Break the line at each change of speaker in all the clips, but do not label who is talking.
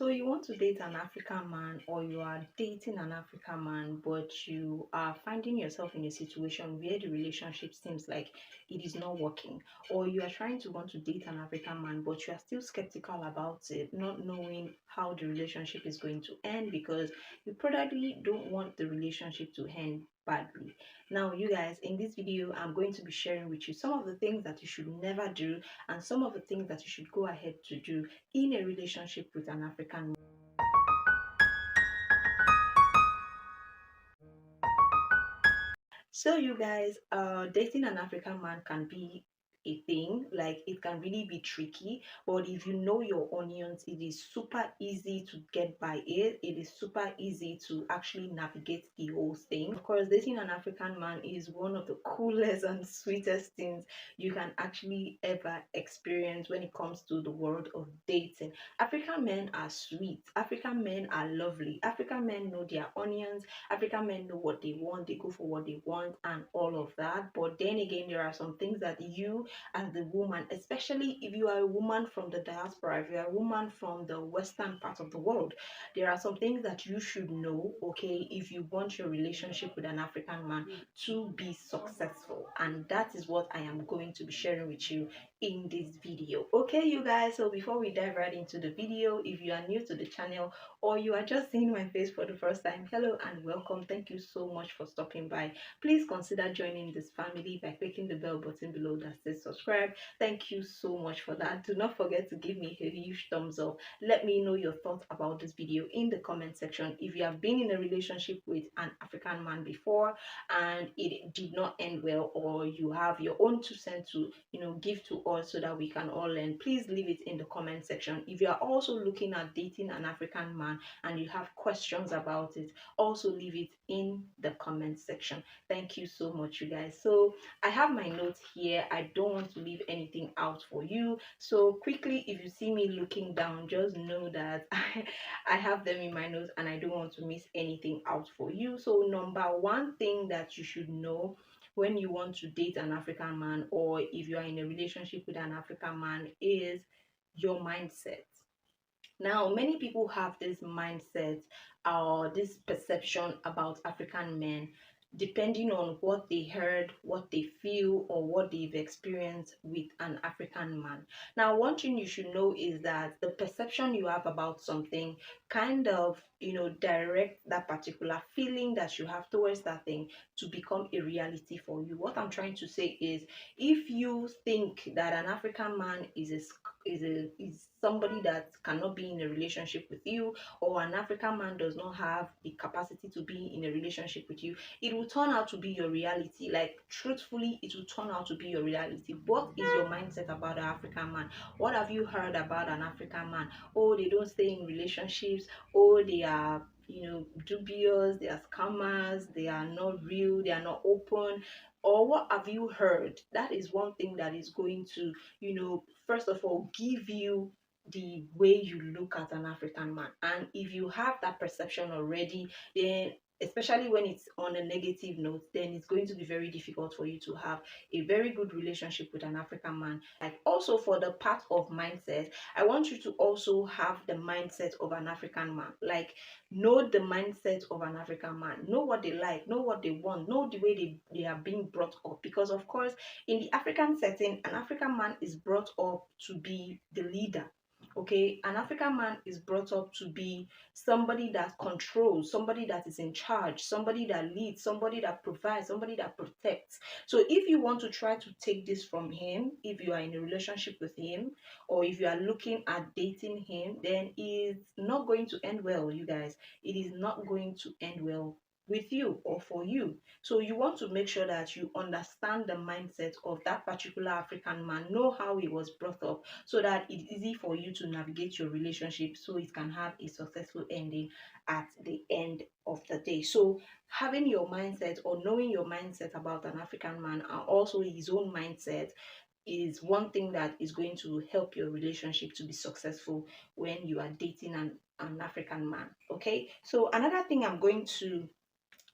So you want to date an African man, or you are dating an African man, but you are finding yourself in a situation where the relationship seems like it is not working, or you are trying to want to date an African man, but you are still skeptical about it, not knowing how the relationship is going to end because you probably don't want the relationship to end badly. Now, you guys, in this video, I'm going to be sharing with you some of the things that you should never do and some of the things that you should go ahead to do in a relationship with an African man. So you guys, dating an African man can be a thing, like it can really be tricky, but if you know your onions, it is super easy to get by it is super easy to actually navigate the whole thing. Of course, dating an African man is one of the coolest and sweetest things you can actually ever experience when it comes to the world of dating. African men are sweet, African men are lovely, African men know their onions, African men know what they want, they go for what they want, and all of that. But then again, there are some things that you, as the woman, especially if you are a woman from the diaspora, if you are a woman from the western part of the world, there are some things that you should know, okay, if you want your relationship with an African man to be successful. And that is what I am going to be sharing with you in this video. Okay, you guys, so before we dive right into the video, if you are new to the channel, or you are just seeing my face for the first time, hello and welcome. Thank you so much for stopping by. Please consider joining this family by clicking the bell button below that says subscribe. Thank you so much for that. Do not forget to give me a huge thumbs up. Let me know your thoughts about this video in the comment section. If you have been in a relationship with an African man before and it did not end well, or you have your own 2 cents to give to us so that we can all learn, please leave it in the comment section. If you are also looking at dating an African man and you have questions about it, also leave it in the comment section. Thank you so much, you guys. So I have my notes here. I don't want to leave anything out for you. So quickly, if you see me looking down, just know that I have them in my notes and I don't want to miss anything out for you. So number one thing that you should know when you want to date an African man, or if you are in a relationship with an African man, is your mindset. Now, many people have this mindset or this perception about African men depending on what they heard, what they feel, or what they've experienced with an African man. Now, one thing you should know is that the perception you have about something kind of, direct that particular feeling that you have towards that thing to become a reality for you. What I'm trying to say is, if you think that an African man is somebody that cannot be in a relationship with you, or an African man does not have the capacity to be in a relationship with you, it will turn out to be your reality. Like, truthfully, it will turn out to be your reality. What is your mindset about an African man? What have you heard about an African man? Oh, they don't stay in relationships. Oh, they are dubious, they are scammers, they are not real, they are not open. Or what have you heard? That is one thing that is going to, first of all, give you the way you look at an African man. And if you have that perception already, then especially when it's on a negative note, then it's going to be very difficult for you to have a very good relationship with an African man. Like, also for the part of mindset, I want you to also have the mindset of an African man. Like, know the mindset of an African man, know what they like, know what they want, know the way they are being brought up. Because of course, in the African setting, an African man is brought up to be the leader. Okay, an African man is brought up to be somebody that controls, somebody that is in charge, somebody that leads, somebody that provides, somebody that protects. So if you want to try to take this from him, if you are in a relationship with him, or if you are looking at dating him, then it's not going to end well, you guys. It is not going to end well with you or for you. So you want to make sure that you understand the mindset of that particular African man, know how he was brought up, so that it's easy for you to navigate your relationship, so it can have a successful ending at the end of the day. So having your mindset, or knowing your mindset about an African man and also his own mindset, is one thing that is going to help your relationship to be successful when you are dating an African man. Okay, so another thing I'm going to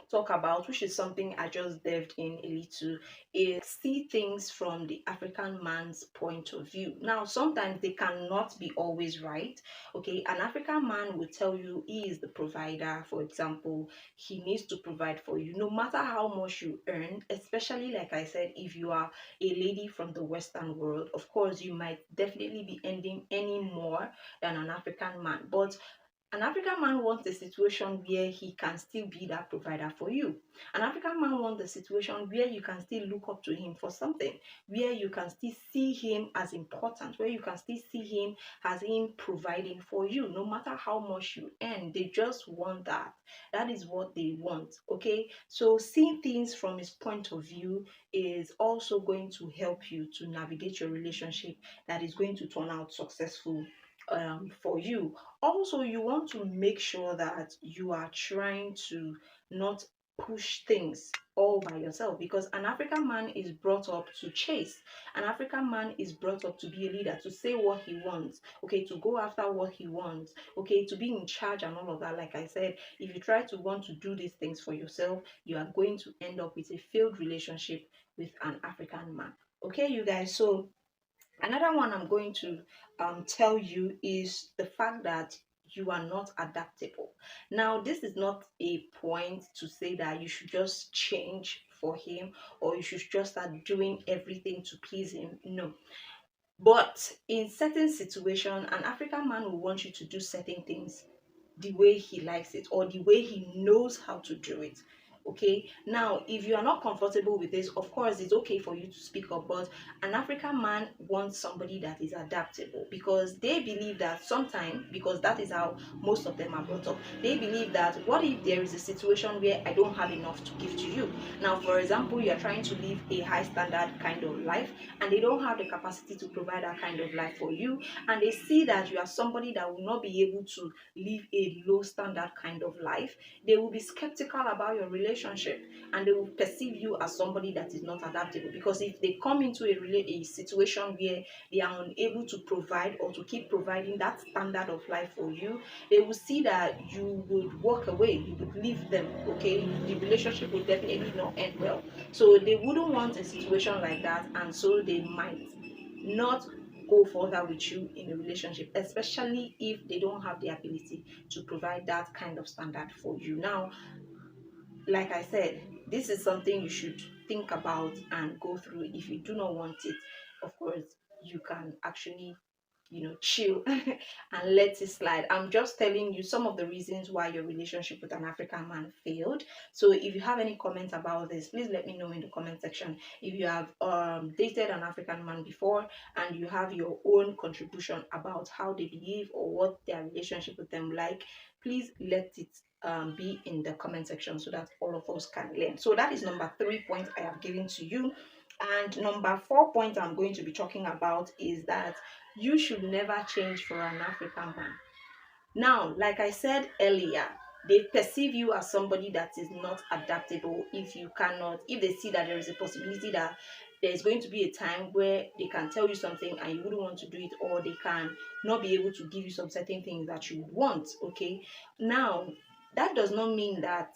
talk about, which is something I just delved in a little, is see things from the African man's point of view. Now, sometimes they cannot be always right. Okay, an African man will tell you he is the provider. For example, he needs to provide for you no matter how much you earn, especially like I said, if you are a lady from the Western world. Of course, you might definitely be earning any more than an African man, but an African man wants a situation where he can still be that provider for you. An African man wants a situation where you can still look up to him for something, where you can still see him as important, where you can still see him as him providing for you, no matter how much you earn. They just want that. That is what they want. Okay. So seeing things from his point of view is also going to help you to navigate your relationship that is going to turn out successful for you. Also, you want to make sure that you are trying to not push things all by yourself, because an African man is brought up to chase. An African man is brought up to be a leader, to say what he wants, okay, to go after what he wants, okay, to be in charge and all of that. Like I said, if you try to want to do these things for yourself, you are going to end up with a failed relationship with an African man. Okay, you guys. So another one I'm going to tell you is the fact that you are not adaptable. Now, this is not a point to say that you should just change for him or you should just start doing everything to please him. No. But in certain situations, an African man will want you to do certain things the way he likes it or the way he knows how to do it. Okay, now if you are not comfortable with this, of course it's okay for you to speak up, but an African man wants somebody that is adaptable, because they believe that sometimes, because that is how most of them are brought up, they believe that what if there is a situation where I don't have enough to give to you. Now, for example, you are trying to live a high standard kind of life and they don't have the capacity to provide that kind of life for you, and they see that you are somebody that will not be able to live a low standard kind of life. They will be skeptical about your relationship and they will perceive you as somebody that is not adaptable, because if they come into a situation where they are unable to provide or to keep providing that standard of life for you, they will see that you would walk away, you would leave them. Okay, the relationship will definitely not end well. So they wouldn't want a situation like that, and so they might not go further with you in a relationship, especially if they don't have the ability to provide that kind of standard for you. Now, like I said, this is something you should think about and go through. If you do not want it, of course, you can actually chill and let it slide. I'm just telling you some of the reasons why your relationship with an African man failed. So if you have any comments about this, please let me know in the comment section. If you have dated an African man before and you have your own contribution about how they behave or what their relationship with them like, please let it be in the comment section so that all of us can learn. So that is number 3 point I have given to you. And number 4 point I'm going to be talking about is that you should never change for an African man. Now, like I said earlier, they perceive you as somebody that is not adaptable if they see that there is a possibility that there is going to be a time where they can tell you something and you wouldn't want to do it, or they can not be able to give you some certain things that you want. Okay, now that does not mean that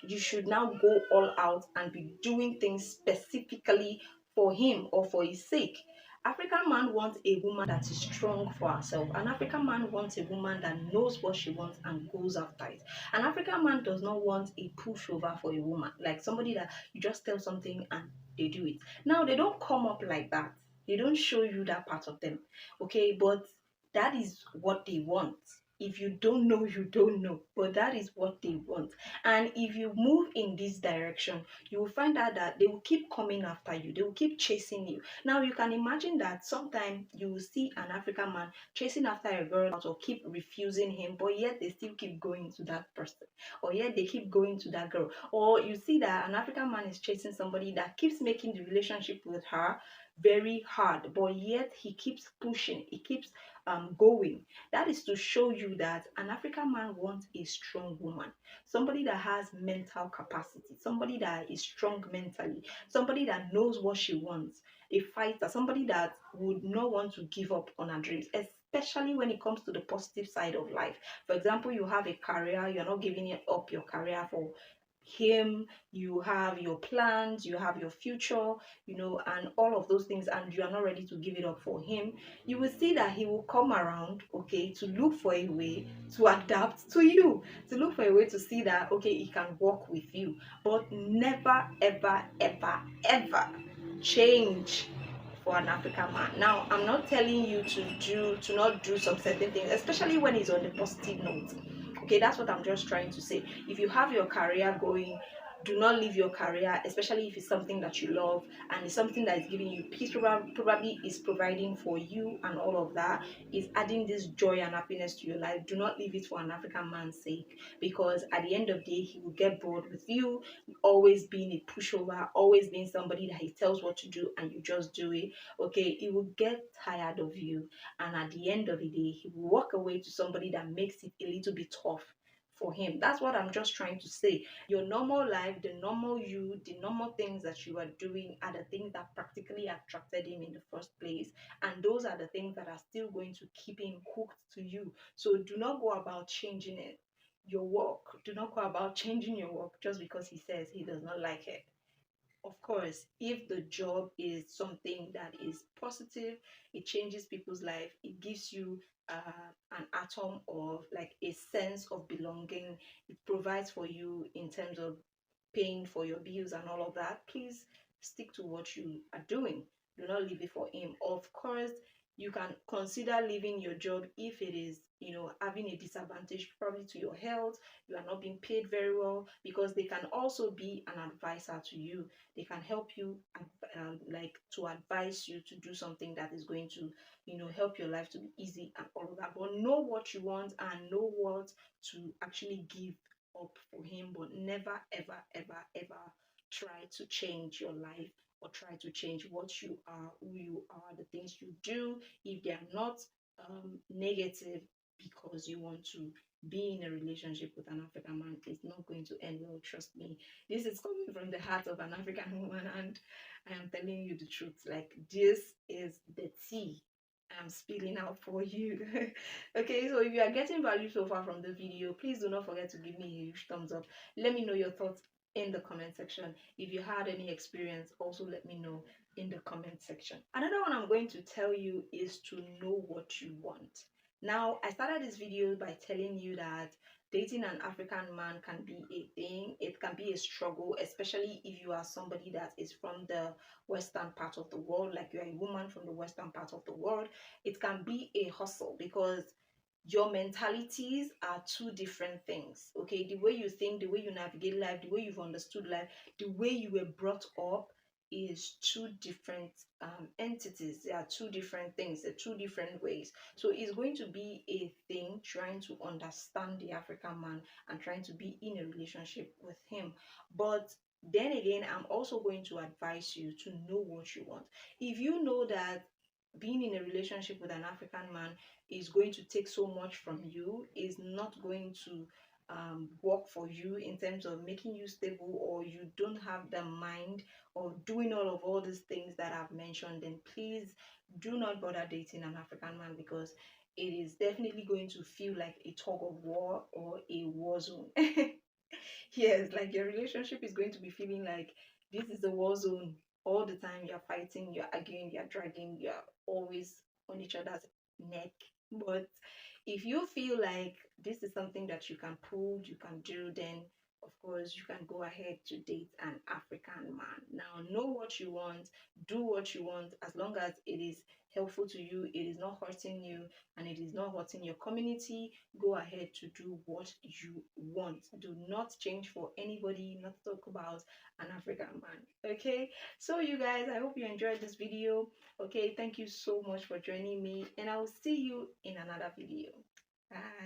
you should now go all out and be doing things specifically for him or for his sake. African man wants a woman that is strong for herself. An African man wants a woman that knows what she wants and goes after it. An African man does not want a pushover for a woman, like somebody that you just tell something and they do it. Now, they don't come up like that. They don't show you that part of them. Okay, but that is what they want. If you don't know, you don't know. But that is what they want. And if you move in this direction, you will find out that they will keep coming after you. They will keep chasing you. Now, you can imagine that sometimes you will see an African man chasing after a girl or keep refusing him, but yet they still keep going to that person. Or yet they keep going to that girl. Or you see that an African man is chasing somebody that keeps making the relationship with her very hard, but yet he keeps pushing, he keeps going. That is to show you that an African man wants a strong woman, somebody that has mental capacity, somebody that is strong mentally, somebody that knows what she wants, a fighter, somebody that would not want to give up on her dreams, especially when it comes to the positive side of life. For example, you have a career, you're not giving up your career him, you have your plans, you have your future, and all of those things, and you are not ready to give it up for him, you will see that he will come around, okay, to look for a way to adapt to you, to look for a way to see that, okay, he can work with you. But never, ever, ever, ever change for an African man. Now, I'm not telling you to not do some certain things, especially when it's on a positive note. Okay, that's what I'm just trying to say. If you have your career going, do not leave your career, especially if it's something that you love and it's something that is giving you peace, probably is providing for you and all of that, is adding this joy and happiness to your life. Do not leave it for an African man's sake, because at the end of the day, he will get bored with you, always being a pushover, always being somebody that he tells what to do and you just do it. Okay, he will get tired of you, and at the end of the day, he will walk away to somebody that makes it a little bit tough for him. That's what I'm just trying to say. Your normal life, the normal you, the normal things that you are doing are the things that practically attracted him in the first place, and those are the things that are still going to keep him hooked to you. So do not go about changing it. Your work, do not go about changing your work just because he says he does not like it. Of course, if the job is something that is positive, it changes people's life, it gives you an atom of like a sense of belonging, it provides for you in terms of paying for your bills and all of that, please stick to what you are doing. Do not leave it for him. Of course, you can consider leaving your job if it is, having a disadvantage probably to your health, you are not being paid very well, because they can also be an advisor to you. They can help you, like to advise you to do something that is going to, help your life to be easy and all of that. But know what you want and know what to actually give up for him. But never, ever, ever, ever try to change your life or try to change what you are, who you are, the things you do, if they are not negative, because you want to be in a relationship with an African man. It's not going to end well, trust me. This is coming from the heart of an African woman, and I am telling you the truth. Like, this is the tea I'm spilling out for you. Okay, so if you are getting value so far from the video, please do not forget to give me a huge thumbs up. Let me know your thoughts in the comment section. If you had any experience, also let me know in the comment section. Another one I'm going to tell you is to know what you want. Now, I started this video by telling you that dating an African man can be a thing. It can be a struggle, especially if you are somebody that is from the western part of the world, like you're a woman from the western part of the world. It can be a hustle because your mentalities are two different things. Okay, the way you think, the way you navigate life, the way you've understood life, the way you were brought up is two different entities. There are two different things, there are two different ways. So it's going to be a thing trying to understand the African man and trying to be in a relationship with him. But then again, I'm also going to advise you to know what you want. If you know that being in a relationship with an African man is going to take so much from you, is not going to work for you in terms of making you stable, or you don't have the mind of doing all these things that I've mentioned, then please do not bother dating an African man, because it is definitely going to feel like a tug of war or a war zone. Yes, like your relationship is going to be feeling like this is a war zone all the time. You're fighting, you're arguing, you're dragging, you're always on each other's neck. But if you feel like this is something that you can prove, you can do, then of course you can go ahead to date an African man. Now, know what you want, do what you want, as long as it is helpful to you, it is not hurting you, and it is not hurting your community. Go ahead to do what you want. Do not change for anybody, not talk about an African man. Okay, so you guys, I hope you enjoyed this video. Okay, thank you so much for joining me, and I will see you in another video. Bye.